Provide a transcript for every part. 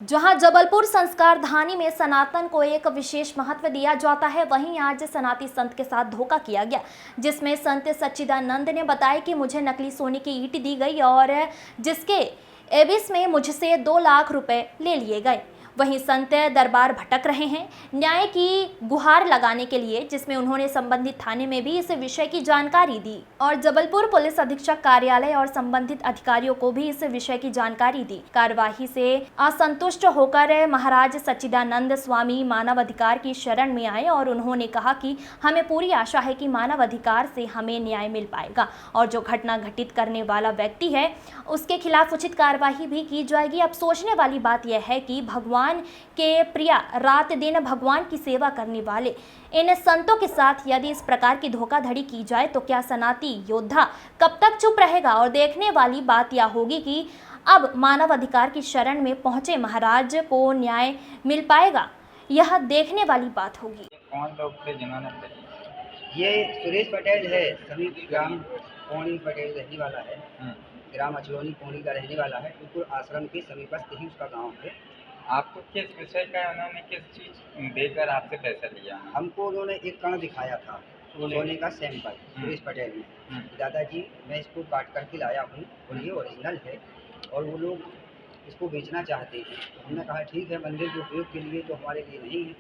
जहां जबलपुर संस्कार धानी में सनातन को एक विशेष महत्व दिया जाता है, वहीं आज सनातनी संत के साथ धोखा किया गया, जिसमें संत सच्चिदानंद ने बताया कि मुझे नकली सोने की ईंट दी गई और जिसके एवज में मुझसे 2 लाख रुपए ले लिए गए। वहीं संत दरबार भटक रहे हैं न्याय की गुहार लगाने के लिए, जिसमें उन्होंने संबंधित थाने में भी इस विषय की जानकारी दी और जबलपुर पुलिस अधीक्षक कार्यालय और संबंधित अधिकारियों को भी इस विषय की जानकारी दी। कार्यवाही से असंतुष्ट होकर महाराज सच्चिदानंद स्वामी मानव अधिकार की शरण में आए और उन्होंने कहा कि हमें पूरी आशा है कि मानव अधिकार से हमें न्याय मिल पाएगा और जो घटना घटित करने वाला व्यक्ति है उसके खिलाफ उचित कार्यवाही भी की जाएगी। अब सोचने वाली बात यह है कि भगवान के प्रिया रात दिन भगवान की सेवा करने वाले इन संतों के साथ यदि इस प्रकार की धोखाधड़ी की जाए तो क्या सनातनी योद्धा कब तक चुप रहेगा। और देखने वाली बात यह होगी कि अब मानव अधिकार की शरण में पहुंचे महाराज को न्याय मिल पाएगा, यह देखने वाली बात होगी। कौन लोग थे जिन्होंने ये सुरेश पटेल है, समीप ग्राम पौनी पटेल रहने वाला है। ग्राम अचलोनी पौनी का रहने वाला है। बिल्कुल आश्रम के समीपस्थ ही उसका गांव है। आपको किस विषय का उन्होंने किस चीज देकर आपसे पैसा लिया? हमको उन्होंने एक कण दिखाया था सोने का सैंपल, सुरेश पटेल ने। दादाजी मैं इसको काट करके लाया हूँ और ये ओरिजिनल है और वो लोग इसको बेचना चाहते हैं। तो हमने कहा ठीक है, मंदिर के उपयोग के लिए तो हमारे लिए नहीं है।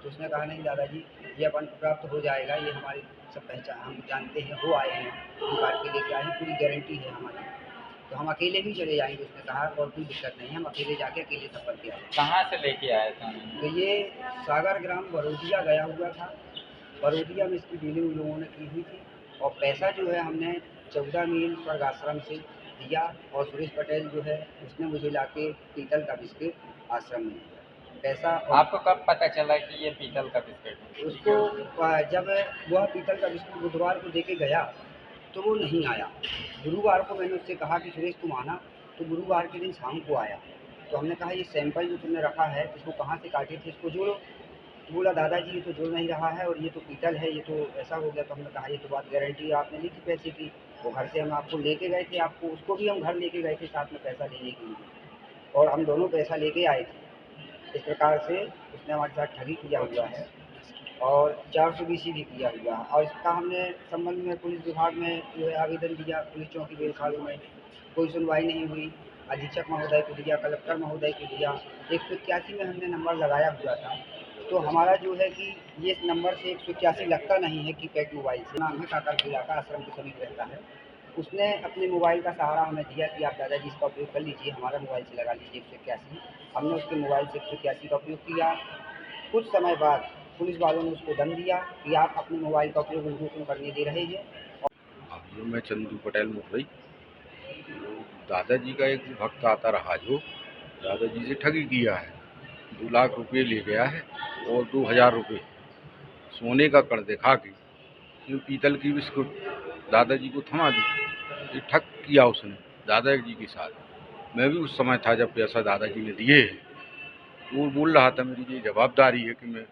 तो उसने कहा नहीं दादाजी, ये अपन प्राप्त हो जाएगा, ये हमारी सब पहचान, हम जानते हैं, वो आए हैं, हम काट के लेके आए हैं, पूरी गारंटी है हमारी, तो हम अकेले भी चले जाएंगे। उसने कहा और कोई दिक्कत नहीं, हम अकेले जाके अकेले सब करके आए। कहाँ से लेके आए थे? तो ये सागर ग्राम बरोदिया गया हुआ था। बरोदिया में इसकी डीलिंग लोगों ने की हुई थी और पैसा जो है हमने 14 मील स्वर्ग आश्रम से दिया और सुरेश पटेल जो है उसने मुझे लाके पीतल का बिस्किट आश्रम में दिया पैसा। आपको कब पता चला कि ये पीतल का बिस्किट है? उसको जब वह पीतल का बिस्कुट बुधवार को देके गया तो वो नहीं आया। गुरुवार को मैंने उससे कहा कि सुरेश तुम आना, तो गुरुवार के दिन शाम को आया। तो हमने कहा ये सैंपल जो तुमने रखा है इसको कहाँ से काटे थे, इसको जोड़ो। तो बोला दादाजी ये तो जोड़ नहीं रहा है और ये तो पीतल है, ये तो ऐसा हो गया। तो हमने कहा ये तो बात गारंटी आपने ली थी पैसे की, वो घर से हम आपको लेके गए थे, आपको उसको भी हम घर लेके गए थे साथ में पैसा लेने के लिए और हम दोनों पैसा लेके आए थे। इस प्रकार से उसने हमारे साथ ठगी किया हुआ है और 420 भी किया हुआ है। और इसका हमने संबंध में पुलिस विभाग में जो है आवेदन दिया, पुलिस चौकी बेलखालू में, कोई सुनवाई नहीं हुई। अधीक्षक महोदय को दिया, कलेक्टर महोदय को दिया, 181 में हमने नंबर लगाया हुआ था। तो हमारा जो है कि ये नंबर से 181 लगता नहीं है की पैड मोबाइल से। नाम है काकर किला का, आश्रम के समीप रहता है। उसने अपने मोबाइल का सहारा हमें दिया कि आप दादाजी इसका उपयोग कर लीजिए, हमारा मोबाइल से लगा लीजिए 181। हमने उसके मोबाइल से 181 का उपयोग किया। कुछ समय बाद पुलिस वालों ने उसको दंड दिया कि आप अपने मोबाइल का उपयोग उनको क्यों करने दे रहे हैं। मैं चंदू पटेल मुंबई। दादाजी का एक भक्त आता रहा जो दादाजी से ठगी किया है, 2 लाख रुपए ले गया है और 2000 रुपये सोने का कण दिखा के ये पीतल की बिस्कुट दादाजी को थमा दी। ये ठग किया उसने दादाजी के साथ। मैं भी उस समय था जब पैसा दादाजी ने दिए है। वो बोल रहा था मेरी ये जवाबदारी है कि मैं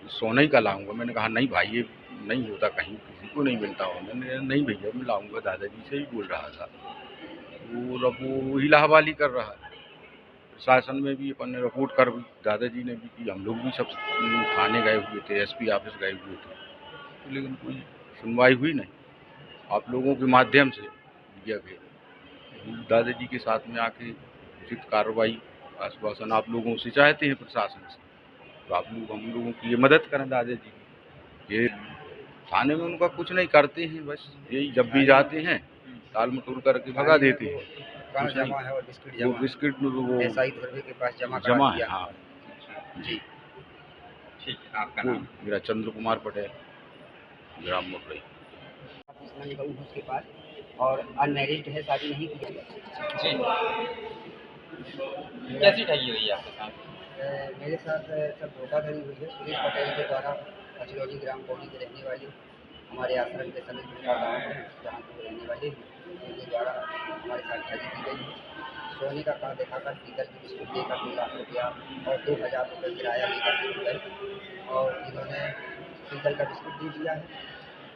सोना ही का लाऊंगा। मैंने कहा नहीं भाई ये नहीं होता, कहीं किसी को नहीं मिलता हो। मैंने नहीं भैया मैं लाऊंगा, दादाजी से ही बोल रहा था। वो इलाहाबाली कर रहा है। प्रशासन में भी अपन ने रिपोर्ट कर भी, दादाजी ने भी की, हम लोग भी सब थाने गए हुए थे, एसपी ऑफिस गए हुए थे, तो लेकिन कोई सुनवाई हुई नहीं। आप लोगों के माध्यम से दिया गया दादाजी के साथ में आके उचित कार्रवाई आश्वासन आप लोगों से चाहते हैं, प्रशासन से। तो आप लोग हम लोगों की ये मदद करें दादाजी की। ये थाने में उनका कुछ नहीं करते हैं, बस यही जब भी जाते हैं ताल मटोल करके भगा देते हैं। जमा है और बिस्किट वो जमा बिस्किट वो एसआई धरवे के पास जमा है। हाँ जी ठीक है, आपका नाम? मेरा चंद्र कुमार पटेल, ग्राम मुरई। उसके पास और अनमैरिड है, शादी नहीं की है। जी, कैसी ठगी हुई है आपके साथ? मेरे साथ सब धोखाधड़ी हुई है। सुरेश पटेल के द्वारा अचलौनी ग्राम पौड़ी के रहने वाले, हमारे आश्रम के समीप का गाँव है जहाँ के रहने वाले, उनके द्वारा हमारे साथ ठगी की गई है। सोने का कण दिखाकर पीतल की बिस्कुट देकर 2 लाख रुपया और 2000 रुपये किराया लेकर के गए और इन्होंने पीतल का बिस्कुट दे दिया है।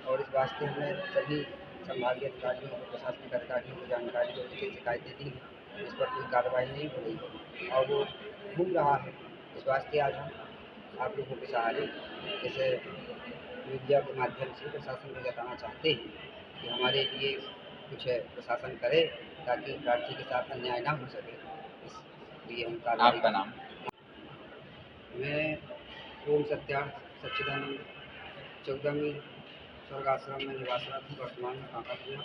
और इस वास्ते हमने सभी संभागीय अधिकारियों और प्रशासनिक अधिकारियों को जानकारी और लिखित शिकायतें दी हैं। इस पर कोई कार्रवाई नहीं हो रही और वो घूम रहा है। इस वास्ते आज हम आप लोगों के सहारे जैसे मीडिया के माध्यम से प्रशासन को जताना चाहते हैं कि हमारे लिए कुछ प्रशासन करे, ताकि प्रार्थी के साथ अन्याय ना हो सके। इसलिए हम कार्रवाई। आपका नाम? मैं ओम सत्यार्थ सच्चिदानंद 14वीं स्वर्ग आश्रम में निवासरत हूँ। वर्तमान में कांकापुरा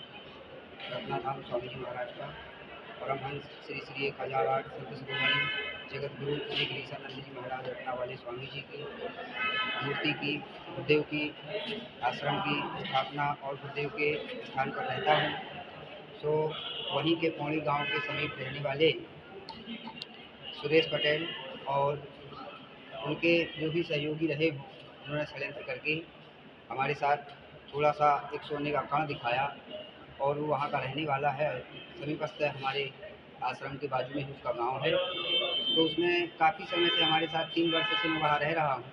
रत्नाधाम स्वामी जी महाराज का परमहंस श्री श्री 1008 संत शिरोमणि जगत गुरु श्री गिरीशानंद जी महाराज रत्नावाली स्वामी जी की मूर्ति की गुरुदेव की आश्रम की स्थापना और गुरुदेव के स्थान पर रहता हूँ। सो वहीं के पौड़ी गांव के समीप रहने वाले सुरेश पटेल और उनके जो भी सहयोगी रहे हों, उन्होंने षड्यंत्र करके हमारे साथ थोड़ा सा एक सोने का कण दिखाया, और वो वहाँ का रहने वाला है, समीपस्थ हमारे आश्रम के बाजू में ही उसका गांव है। तो उसने काफ़ी समय से हमारे साथ 3 वर्ष से मैं वहाँ रह रहा हूँ,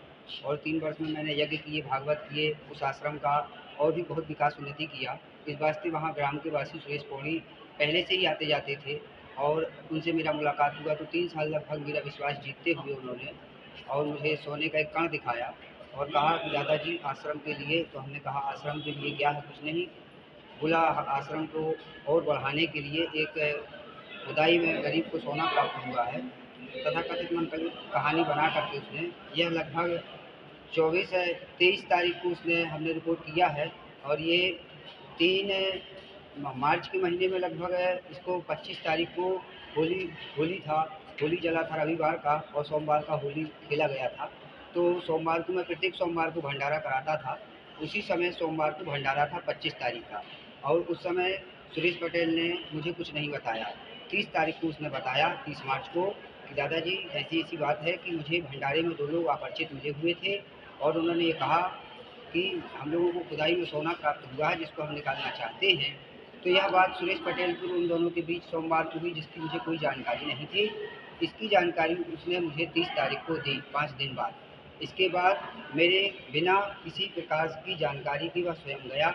और 3 वर्ष में मैंने यज्ञ किए, भागवत किए, उस आश्रम का और भी बहुत विकास उन्नति किया। इस वास्ते वहाँ ग्राम के वासी सुरेश पौड़ी पहले से ही आते जाते थे, और उनसे मेरा मुलाकात हुआ तो 3 साल लगभग मेरा विश्वास जीतते हुए उन्होंने और मुझे सोने का एक कण दिखाया और कहा कि दादाजी आश्रम के लिए। तो हमने कहा आश्रम के लिए क्या है, कुछ नहीं। बोला आश्रम को और बढ़ाने के लिए एक खुदाई में गरीब को सोना प्राप्त हुआ है, तथा कथित मंतव्य कहानी बना करके उसने यह लगभग 23 तारीख को उसने हमने रिपोर्ट किया है, और ये 3 मार्च के महीने में लगभग इसको 25 तारीख को होली जला था रविवार का, और सोमवार का होली खेला गया था। तो सोमवार को मैं प्रत्येक सोमवार को भंडारा कराता था। उसी समय सोमवार को भंडारा था 25 तारीख का, और उस समय सुरेश पटेल ने मुझे कुछ नहीं बताया। 30 तारीख को उसने बताया, 30 मार्च को, कि दादाजी ऐसी ऐसी बात है कि मुझे भंडारे में 2 लोग अपरिचित मिले हुए थे, और उन्होंने ये कहा कि हम लोगों को खुदाई में सोना प्राप्त हुआ है जिसको हम निकालना चाहते हैं। तो यह बात सुरेश पटेल की उन दोनों के बीच सोमवार को हुई, जिसकी मुझे कोई जानकारी नहीं थी। इसकी जानकारी उसने मुझे 30 तारीख को दी, 5 दिन बाद। इसके बाद मेरे बिना किसी प्रकार की जानकारी की वह स्वयं गया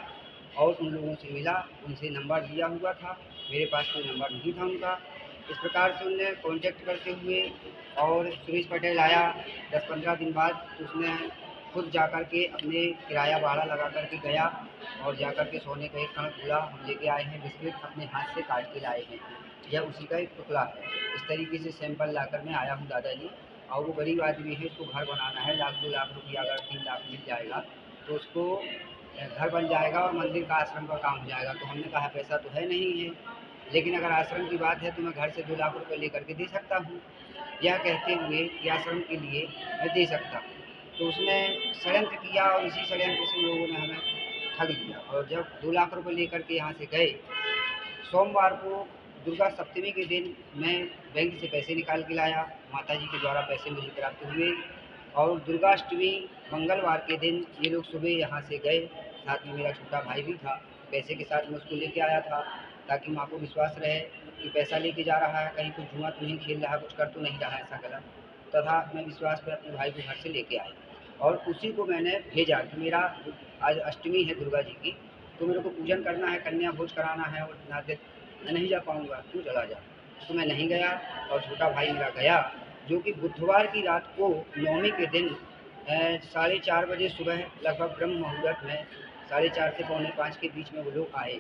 और उन लोगों से मिला, उनसे नंबर लिया हुआ था, मेरे पास कोई नंबर नहीं था उनका। इस प्रकार से उनने कॉन्टेक्ट करते हुए, और सुरेश पटेल आया 10-15 दिन बाद, तो उसने खुद जाकर के अपने किराया भाड़ा लगा करके गया, और जाकर के सोने का एक कण बोला, हम लेके आए हैं बिस्किट, अपने हाथ से काट के लाए हैं, यह उसी का एक टुकड़ा है। इस तरीके से सैंपल लाकर मैं आया हूँ दादाजी। और वो गरीब आदमी है, उसको घर बनाना है, 1-2 लाख रुपया अगर 3 लाख मिल जाएगा तो उसको घर बन जाएगा और मंदिर का आश्रम का काम हो जाएगा। तो हमने कहा पैसा तो है नहीं है, लेकिन अगर आश्रम की बात है तो मैं घर से 2 लाख रुपये लेकर के दे सकता हूँ। यह कहते हुए कि आश्रम के लिए मैं दे सकता हूँ। तो उसने षड्यंत्र किया, और इसी षड्यंत्र से लोगों ने हमें ठग लिया। और जब 2 लाख रुपये लेकर के यहाँ से गए, सोमवार को दुर्गा सप्तमी के दिन मैं बैंक से पैसे निकाल के लाया, माताजी के द्वारा पैसे मुझे प्राप्त हुए। और दुर्गाष्टमी मंगलवार के दिन ये लोग सुबह यहाँ से गए, साथ में मेरा छोटा भाई भी था, पैसे के साथ मैं उसको लेके आया था, ताकि माँ को विश्वास रहे कि पैसा लेके जा रहा है, कहीं कुछ जुआ तो नहीं खेल रहा, कुछ कर तो नहीं रहा है ऐसा गलत। तथा मैं विश्वास पर अपने भाई को घर से लेके आया, और उसी को मैंने भेजा कि मेरा आज अष्टमी है दुर्गा जी की, तो मेरे को पूजन करना है, कन्या भोज कराना है, और नाते मैं नहीं जा पाऊँगा, तू चला जा। तो मैं नहीं गया, और छोटा भाई मेरा गया, जो कि बुधवार की रात को नवमी के दिन 4:30 बजे सुबह लगभग ब्रह्म मुहूर्त में 4:30 से 4:45 के बीच में वो लोग आए।